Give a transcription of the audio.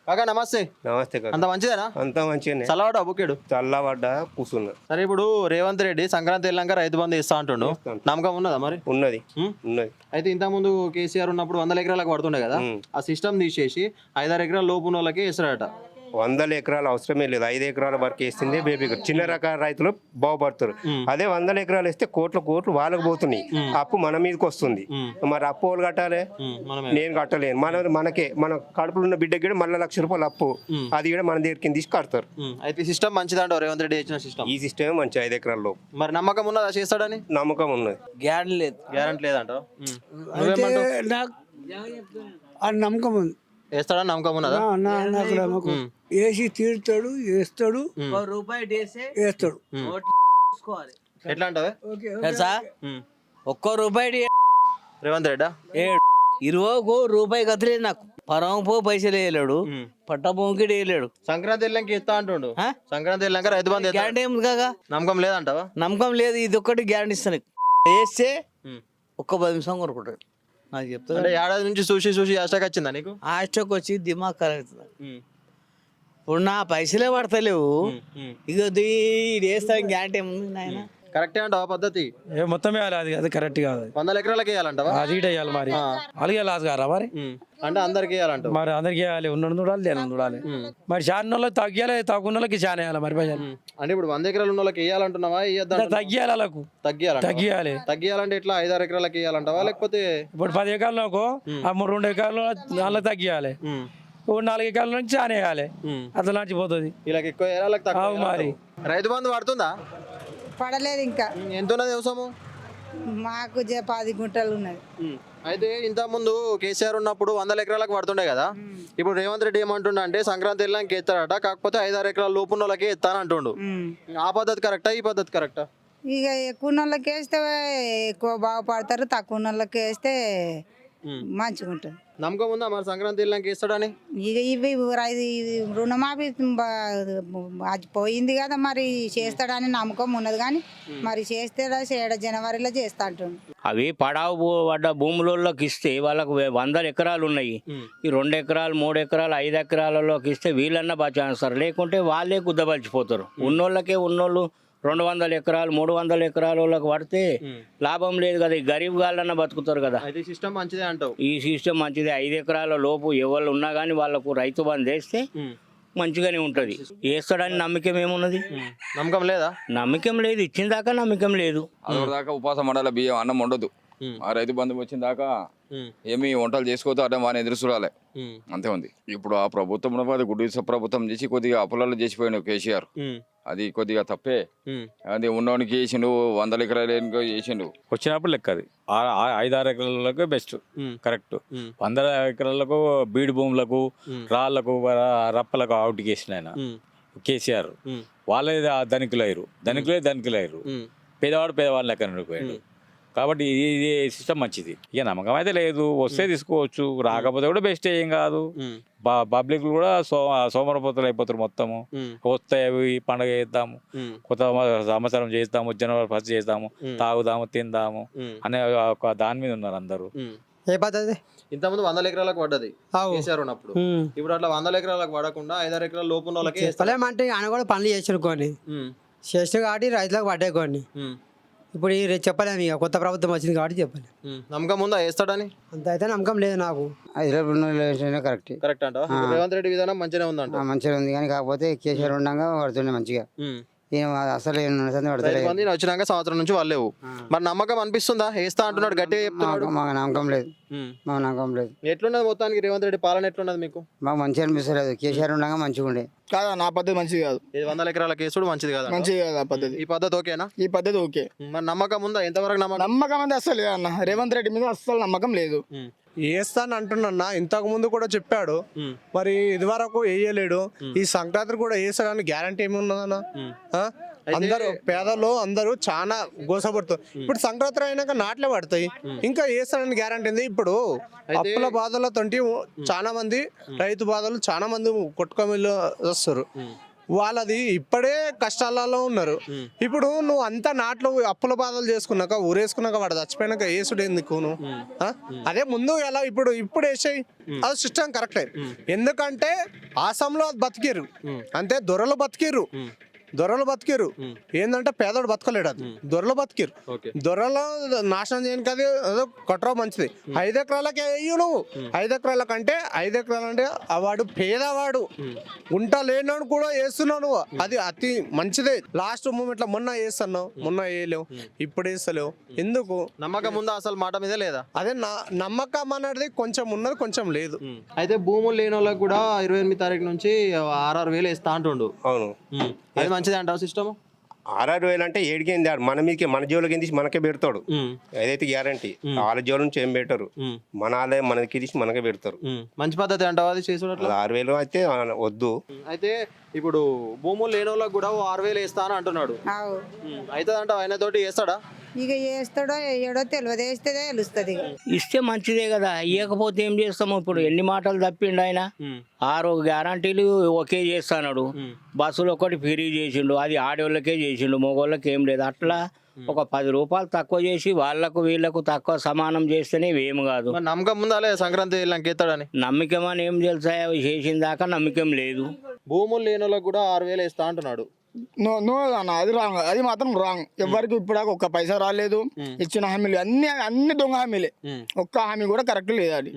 కాకా నమస్తే. నమస్తే కాకా. అంత మంచిదేనా? అంతా మంచిగానే. చల్లవాడు బుక్కేడు చల్లబడ్డ కూర్చున్నా. సరే, ఇప్పుడు రేవంత్ రెడ్డి సంక్రాంతి వెళ్ళాక రైతు బంధు ఇస్తా అంటుండు, నమ్మకం ఉన్నదా మరి? ఉన్నది. అయితే ఇంత ముందు కేసీఆర్ ఉన్నప్పుడు 100 ఎకరాలకు పడుతుండే కదా, ఆ సిస్టమ్ తీసేసి 5-6 ఎకరాల లోపు ఉన్న వాళ్ళకి ఇస్తారట. 100 ఎకరాలు అవసరమే లేదు, 5 ఎకరాల వరకు వేస్తుంది బేబీ. చిన్న రకాల రైతులు బాగుపడతారు. అదే 100 ఎకరాలు వేస్తే కోట్లు వాళ్ళకు పోతున్నాయి. అప్పు మన మీదకి వస్తుంది. మరి అప్పు వాళ్ళు కట్టాలి, నేను కట్టలేను. మన కడుపులో ఉన్న బిడ్డకి కూడా మళ్ళీ ₹1,00,000 అప్పు, అది కూడా మన దగ్గరికి తీసి కడతారు. అయితే సిస్టమ్ మంచిదంట రేవంత్ రెడ్డి ఇచ్చిన సిస్టమ్. ఈ సిస్టమే మంచి 5 ఎకరాల్లో. మరి నమ్మకం ఉన్నదా చేస్తాడని? నమ్మకం ఉన్నది. గ్యారంటీ లేదంట. నమ్మకం ఉంది, వేస్తాడని నమ్మకం ఉన్నదా? నాకు నమ్మకం. వేసి తీరుతాడు, వేస్తాడు, వేస్తాడు. ఎట్లా అంటావే ₹1 రేవంత్ రెడ్డా? 20 రూపాయి కత్తలేదు నాకు. పొలం పో పైసలు వేయలేడు, పట్ట భూమికి వేయలేడు. సంక్రాంతి వెళ్ళాక ఇస్తా అంటుండు. సంక్రాంతి వెళ్ళాక రైతు బంధు గ్యారంటీ ఏముంది కాగా? నమ్మకం లేదంటావా? నమ్మకం లేదు. ఇది ఒక్కటి గ్యారంటీ ఇస్తాను. వేస్తే ఒక్క 10 నిమిషం కొనుక్కుంటాడు. నాకు చెప్తా. అంటే ఏడాది నుంచి చూసి ఆశకి వచ్చిందా నీకు? ఆస్టక్ వచ్చి దిమాగ్ కలుగుతుంది. ఇప్పుడు నా పైసలే పడతలేవు. ఇక వేస్తాను గ్యారంటీ ఏముంది నాయన? కరెక్టే అంటావా పద్ధతి? మొత్తం వేయాలి, అది కరెక్ట్ కాదు. 100 ఎకరాలకి వేయాలంటావా? అది ఇటు వేయాలి మరి. అలాగే లాస్ గారా మరి? అంటే అందరికి వేయాలంట. మరి అందరికి వేయాలి, ఉన్నది చూడాలి, లేని చూడాలి. మరి చాలా వాళ్ళకి తగ్గియాలి, తక్కువ వాళ్ళకి చాలా వేయాలి మరి పైసలు. అంటే ఇప్పుడు 100 ఎకరాలు ఉన్న వాళ్ళకి వేయాలంటున్నావా? తగ్గియాలి, వాళ్ళకు తగ్గియాలంటే ఎట్లా? 5-6 ఎకరాలకి వేయాలంటావా? లేకపోతే ఇప్పుడు 10 ఎకరాలకు 2 ఎకరాలు వాళ్ళకి తగ్గియాలి, 4 ఎకరాల నుంచి చాలా వేయాలి. అట్లా నచ్చిపోతుంది. వీళ్ళకి ఎక్కువ వేయాలి, తక్కువ మరి. రైతు బంధు పడుతుందా? పడలేదు ఇంకా. ఎంత ఉన్నది వ్యవసాయం? మాకు 10 గుంటలు ఉన్నది. అయితే ఇంత ముందు కేసీఆర్ ఉన్నప్పుడు 100 ఎకరాలకు పడుతుండే కదా. ఇప్పుడు రేవంత్ రెడ్డి ఏమంటుండ అంటే సంక్రాంతి వెళ్ళాక ఎత్తారట, కాకపోతే 5-6 ఎకరాల లోపు ఉన్న వాళ్ళకి ఎత్తానంటుండు. ఆ పద్ధతి కరెక్టా, ఈ పద్ధతి కరెక్టా? ఇక ఎక్కువ వాళ్ళకి వేస్తే ఎక్కువ బాగుపడతారు, తక్కువ వాళ్ళకి వేస్తే మంచిగా ఉంటుంది. నమ్మకం ఉందా మరి సంక్రాంతి వెళ్ళాక వేస్తాడని? ఇక ఇవి రుణమాఫీ అది పోయింది కదా, మరి చేస్తాడని నమ్మకం ఉన్నది. కానీ మరి చేస్తే జనవరిలో చేస్తా అంటుండు. అవి పడావు పడ్డ భూములలోకి ఇస్తే వాళ్ళకు 100 ఎకరాలు ఉన్నాయి. ఈ 2 ఎకరాలు 3 ఎకరాలు 5 ఎకరాలలోకి ఇస్తే వీళ్ళన్నా బచాస్తారు, లేకుంటే వాళ్ళే గుద్దబలిచిపోతారు. ఉన్నోళ్ళకే ఉన్నోళ్ళు 200 ఎకరాలు 300 ఎకరాల వాళ్ళకి పడితే లాభం లేదు కదా. ఈ గరీబ్ గాళ్ళన్నా బతుకుతారు కదా. సిస్టమ్ మంచిదే అంటావు? ఈ సిస్టమ్ మంచిదే. 5 ఎకరాల లోపు ఎవరు ఉన్నా కానీ వాళ్ళకు రైతు బంధు వేస్తే మంచిగానే ఉంటుంది. వేస్తాడని నమ్మకం ఏమున్నది? నమ్మకం లేదా? నమ్మకం లేదు. ఇచ్చిన దాకా నమ్మకం లేదు. దాకా ఉపాసం మండల బియ్యం అన్నం ఉండదు. ఆ రైతు బంధు వచ్చిన దాకా ఏమి వంటలు చేసుకోవద్దు, అడ్డం వాని ఎదురు చూడాలి, అంతే ఉంది. ఇప్పుడు ఆ ప్రభుత్వం గుడ్డి ప్రభుత్వం చేసి కొద్దిగా అప్పులలో చేసిపోయాడు కేసీఆర్. అది కొద్దిగా తప్పే. అది ఉన్నోనికి వేసిండు, 100 ఎకరాలు వేసిండు. వచ్చినప్పుడు లెక్క అది 5-6 ఎకరాలకు బెస్ట్, కరెక్ట్. 100 ఎకరాలకు బీడు భూములకు రాళ్లకు రప్పలకు అవుట్కి వేసిన ఆయన కేసీఆర్. వాళ్ళే ధనికులయ్యారు, పేదవాళ్ళు లెక్క ఉండిపోయాడు. కాబట్టి ఇది సిస్టమ్ మంచిది. ఇక నమ్మకం అయితే లేదు. వస్తే తీసుకోవచ్చు, రాకపోతే కూడా బెస్ట్, ఏం కాదు. పబ్లిక్ కూడా సోమరపోతలు అయిపోతారు మొత్తము. వస్తాయి, పండుగ చేద్దాము, కొత్త సంవత్సరం చేస్తాము, జనవరి 1 చేస్తాము, తాగుదాము, తిందాము అనే ఒక దాని మీద ఉన్నారు అందరూ. ఏ పద్ధతి? ఇంత ముందు 100 ఎకరాలకు పడ్డది కేసీఆర్ ఉన్నప్పుడు. ఇప్పుడు అట్లా 100 ఎకరాలకు పడకుండా 5-6 ఎకరాల లోపు ఉన్న వాళ్ళకి అంటే ఆయన కూడా పనులు చేసారు, కొన్ని చేసారు కాబట్టి రైతులకు పడ్డాయి కొన్ని. ఇప్పుడు చెప్పలేము, ఇక కొత్త ప్రభుత్వం వచ్చింది కాబట్టి చెప్పలేము. నమ్మకం ఉందా వేస్తాడని? అంత అయితే నమ్మకం లేదు నాకు. కరెక్ట్ అంట. రేవంత్ రెడ్డి విధానం మంచిగా ఉందంట. మంచిగా ఉంది, కానీ కాకపోతే కేసీఆర్ ఉండగా పడుతుండే మంచిగా. అసలు వచ్చినాక సంవత్సరం నుంచి వాళ్ళేవు. మరి నమ్మకం అనిపిస్తుందా? వేస్తా అంటున్నాడు, గట్టిగా చెప్తున్నాడు. మాకు నమ్మకం లేదు, మాకు నమ్మకం లేదు. ఎట్లున్నది మొత్తానికి రేవంత్ రెడ్డి పాలన ఎట్లున్నది మీకు? మాకు మంచిగా అనిపిస్తలేదు. కేసీఆర్ ఉండగా మంచిగా ఉండే కాదా? నా పద్ధతి మంచిది కాదు. 100 ఎకరాల కేసుడు మంచిది కాదు, మంచిది కాదు ఆ పద్ధతి. ఈ పద్ధతి ఓకేనా? ఈ పద్ధతి ఓకే. మరి నమ్మకం ఉందా? ఎంతవరకు నమ్మకం అంటే అసలు లేదన్న, రేవంత్ రెడ్డి మీద అస్సలు నమ్మకం లేదు. వేస్తాను అంటున్నా, ఇంతకు ముందు కూడా చెప్పాడు, మరి ఇది వరకు వేయలేడు. ఈ సంక్రాంతి కూడా వేస్తాడని గ్యారంటీ ఏమి ఉన్నదన్నా? అందరూ పేదలు అందరూ చాలా గోసపడుతారు. ఇప్పుడు సంక్రాంతి అయినాక నాట్లే పడతాయి, ఇంకా వేస్తాడని గ్యారంటీ ఉంది. ఇప్పుడు అప్పుల బాధలతో చాలా మంది, రైతు బాధలు చాలా మంది కొట్టుకొని వస్తారు. వాళ్ళది ఇప్పుడే కష్టాలలో ఉన్నారు. ఇప్పుడు నువ్వు అంతా నాట్లో అప్పుల బాధలు చేసుకున్నాక ఊరేసుకున్నాక వాడు చచ్చిపోయినాక వేసుడు ఎందుకు నువ్వు అదే ముందు ఎలా ఇప్పుడు వేసేయి అది సిస్టమ్ కరెక్టే. ఎందుకంటే ఆసాంలో అది బతికిర్రు అంతే, దొరలు బతికిర్రు ఏంటంటే పేదోడు బతకలేడు, అది దొరలు బతికిరు. దొరలో నాశనం చేయడానికి అది అదో కట్రా మంచిది. 5 ఎకరాలకే వేయు నువ్వు. 5 ఎకరాల కంటే 5 ఎకరాలు అంటే వాడు పేదవాడు గుంట లేనోడు కూడా వేస్తున్నావు నువ్వు, అది అతి మంచిదే. లాస్ట్ మూమెంట్లో మొన్న వేస్తున్నావు, మొన్న వేయలేవు, ఇప్పుడు వేస్తలేవు ఎందుకు? నమ్మకం ఉందా అసలు మాట మీద లేదా? అదే నమ్మకం అనేది కొంచెం ఉన్నది కొంచెం లేదు. అయితే భూములు లేని వాళ్ళకి కూడా 28 తారీఖు నుంచి 6,000 వేస్తా అంటుండు. అవును, అది మంచిది అంటావు సిస్టమ్? 6,000 అంటే ఏడికేంది మన మీదకి మన జోలికి తీసి మనకే పెడతాడు, ఏదైతే గ్యారంటీ. వాళ్ళ జోల నుంచి ఏం పెట్టరు, మనకి తీసి మనకే పెడతారు. మంచి పద్ధతి అంటావు అది చేసుకున్నట్లు? 6,000 అయితే వద్దు. అయితే ఇప్పుడు భూములు లేని వాళ్ళకి కూడా 6,000 వేస్తా అని అంటున్నాడు. అవుతుంది అంటావు? ఆయన తోటి వేస్తాడా? ఇక వేస్తాడో వేయడో తెలియదు, వేస్తే తెలుస్తుంది. ఇస్తే మంచిదే కదా, ఇవ్వకపోతే ఏం చేస్తాము? ఇప్పుడు ఎన్ని మాటలు తప్పిండు ఆయన. 6 గ్యారంటీలు ఒకే చేస్తాడు, బస్సులు ఒకటి ఫ్రీ చేసిండు, అది ఆడవాళ్ళకే చేసిండు, మగవాళ్ళకి ఏం లేదు. అట్లా ఒక 10 రూపాయలు తక్కువ చేసి వాళ్ళకు వీళ్ళకు తక్కువ సమానం చేస్తేనే ఏమి కాదు. నమ్మకం ఉందా లేదా సంక్రాంతి వెళ్ళాక ఎత్తాడని? నమ్మకం అని ఏం తెలుసా, చేసిన దాకా నమ్మకం లేదు. భూములు లేని వాళ్ళకి కూడా 6,000 వేస్తా అంటున్నాడు. నో అన్న, అది రాంగ్, అది మాత్రం రాంగ్. ఎవరికి ఇప్పుడు ఒక్క పైసా రాలేదు. ఇచ్చిన హామీలు అన్ని దొంగ హామీలే, ఒక్క హామీ కూడా కరెక్ట్ లేదు. అది